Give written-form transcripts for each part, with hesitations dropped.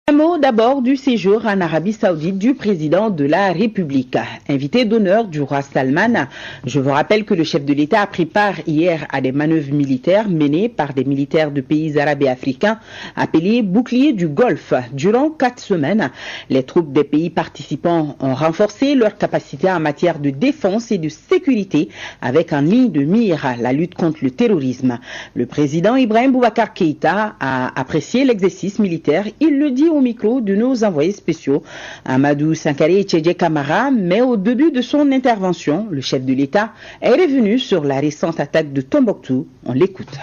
Un mot d'abord du séjour en Arabie Saoudite du président de la République. Invité d'honneur du roi Salman, je vous rappelle que le chef de l'État a pris part hier à des manœuvres militaires menées par des militaires de pays arabes et africains appelés boucliers du Golfe. Durant 4 semaines, les troupes des pays participants ont renforcé leur capacité en matière de défense et de sécurité avec en ligne de mire la lutte contre le terrorisme. Le président Ibrahim Boubacar Keïta a apprécié l'exercice militaire. Il le dit au micro de nos envoyés spéciaux, Amadou Sankare et Tchédje Camara, mais au début de son intervention, le chef de l'État est revenu sur la récente attaque de Tombouctou. On l'écoute.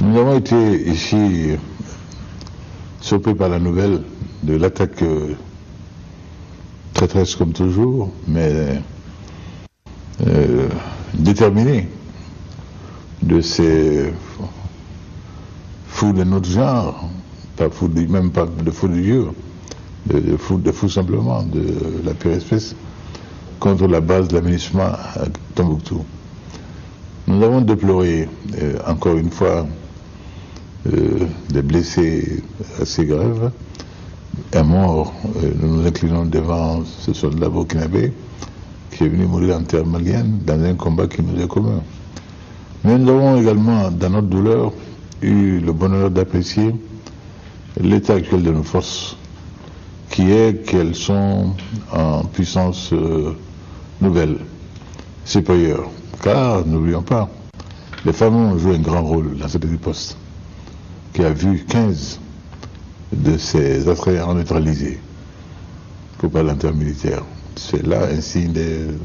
Nous avons été ici surpris par la nouvelle de l'attaque traîtresse comme toujours, mais déterminée de ces fous de notre genre, pas fous, même pas de fous de Dieu, de fous simplement, de la pire espèce, contre la base de l'aménagement à Tombouctou. Nous avons déploré encore une fois des blessés assez graves, un mort. Nous nous inclinons devant ce soldat burkinabé qui est venu mourir en terre malienne dans un combat qui nous est commun. Mais nous avons également, dans notre douleur, eu le bonheur d'apprécier l'état actuel de nos forces, qui est qu'elles sont en puissance nouvelle, supérieure. Car, n'oublions pas, les femmes ont joué un grand rôle dans cette riposte, qui a vu 15 de ces assaillants neutralisés, pour parler intermilitaire. C'est là un signe d'un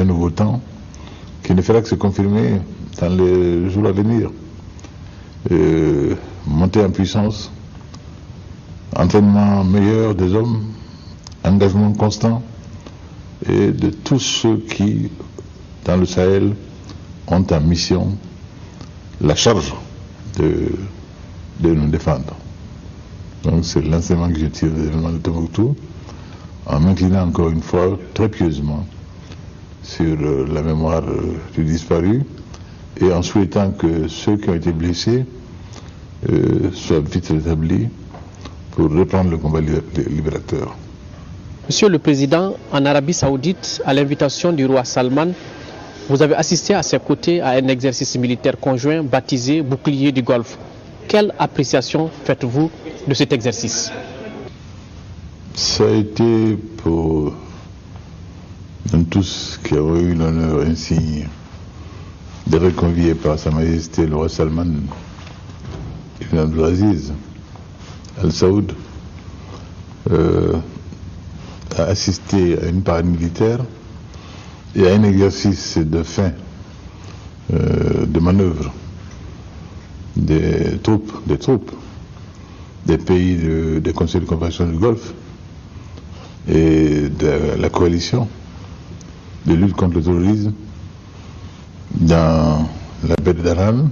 nouveau temps, qui ne fera que se confirmer dans les jours à venir. Montée en puissance, entraînement meilleur des hommes, engagement constant et de tous ceux qui, dans le Sahel, ont en mission la charge de nous défendre. Donc c'est l'enseignement que je tire des événements de Tombouctou, en m'inclinant encore une fois très pieusement sur la mémoire du disparu et en souhaitant que ceux qui ont été blessés soient vite rétablis pour reprendre le combat libérateur. Monsieur le Président, en Arabie Saoudite, à l'invitation du roi Salman, vous avez assisté à ses côtés à un exercice militaire conjoint baptisé Bouclier du Golfe. Quelle appréciation faites-vous de cet exercice? Ça a été pour nous tous qui avons eu l'honneur ainsi d'être conviés par Sa Majesté le roi Salman Ibn Abdelaziz Al Saoud à assister à une parade militaire et à un exercice de fin de manœuvre des troupes des pays des conseils de coopération du Golfe et de la coalition de lutte contre le terrorisme dans la baie de Daran.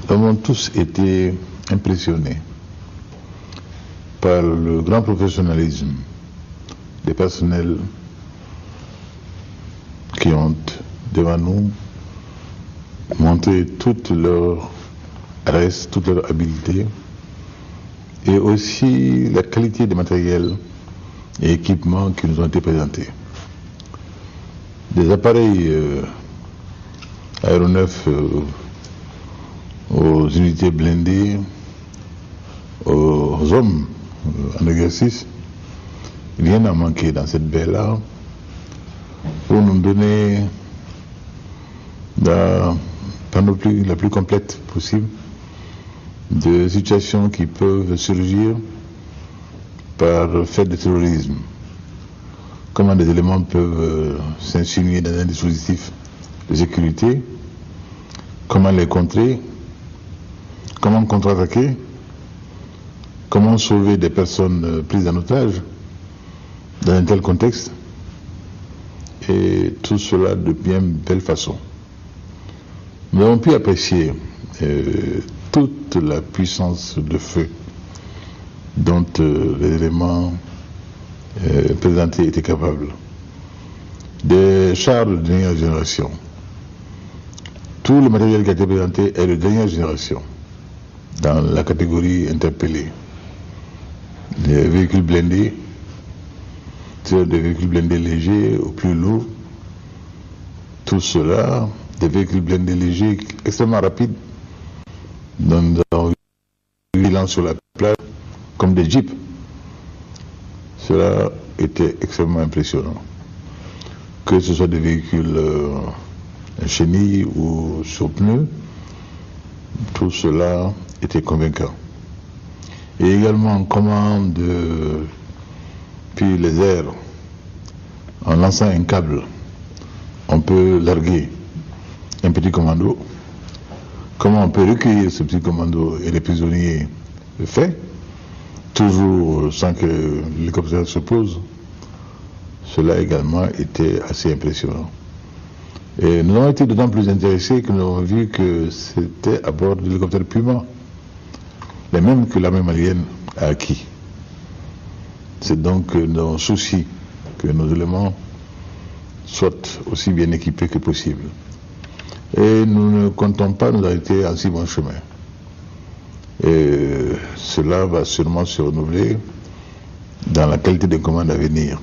Nous avons tous été impressionnés par le grand professionnalisme des personnels qui ont devant nous montré toute leur adresse, toute leur habileté et aussi la qualité des matériels et équipements qui nous ont été présentés. Des appareils aéronefs aux unités blindées, aux hommes en exercice, rien n'a manqué dans cette baie-là pour nous donner la panoplie la plus complète possible de situations qui peuvent surgir par fait de terrorisme. Comment des éléments peuvent s'insinuer dans un dispositif de sécurité, comment les contrer, comment contre-attaquer, comment sauver des personnes prises en otage dans un tel contexte, et tout cela de bien belle façon. Nous avons pu apprécier toute la puissance de feu dont les éléments présentés étaient capables. Des chars de dernière génération. Tout le matériel qui a été présenté est de dernière génération. dans la catégorie interpellée. Des véhicules blindés, des véhicules blindés légers ou plus lourds, tout cela, des véhicules blindés légers extrêmement rapides, dans sur la plage, comme des jeeps. Cela était extrêmement impressionnant. Que ce soit des véhicules chenilles ou sur pneus, tout cela était convaincant. Et également comment depuis les airs, en lançant un câble, on peut larguer un petit commando. Comment on peut recueillir ce petit commando et les prisonniers le fait, toujours sans que l'hélicoptère se pose. Cela également était assez impressionnant. Et nous avons été d'autant plus intéressés que nous avons vu que c'était à bord de l'hélicoptère Puma, les mêmes que l'armée malienne a acquis. C'est donc nos soucis que nos éléments soient aussi bien équipés que possible. Et nous ne comptons pas nous arrêter en si bon chemin. Et cela va sûrement se renouveler dans la qualité des commandes à venir.